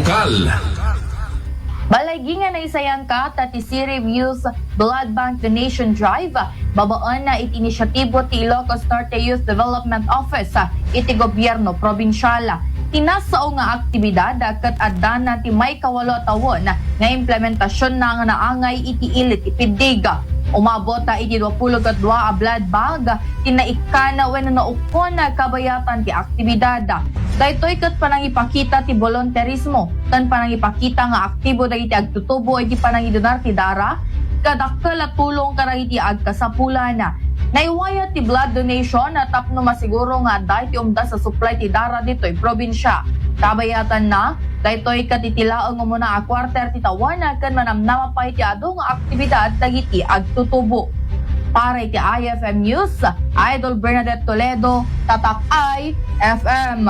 lokal. Balay ginga na isayang ka ta ti Youth Blood Bank Donation Drive babaan na iti inisyatibo ti Ilocos Norte Youth Development Office iti gobyerno probinsyala. Tinasao nga aktibidad ket adana ti may kawalo tawon nga implementasyon na nga naangay iti ilit ipiddiga. Umabot iti 22 a blood bag tinaikana wenno naukon na kabayatan ti aktibidad. Daytoy ket panangipakita ti volunteerismo ken panangipakita nga aktibo dagiti agtutubo iti panangidonar ti dara kadakkel at tulong karagiti agkasapulana. Naiwaya ti blood donation na tapno masiguro nga day ti umda sa supply ti dara ditoy probinsya. Kabayatan na daytoy katitilaong umuna a quarter ti tawana ken manamnama pa iti adu nga aktibidad dagiti agtutubo. Para iti IFM News, Idol Bernadette Toledo, Tatak IFM.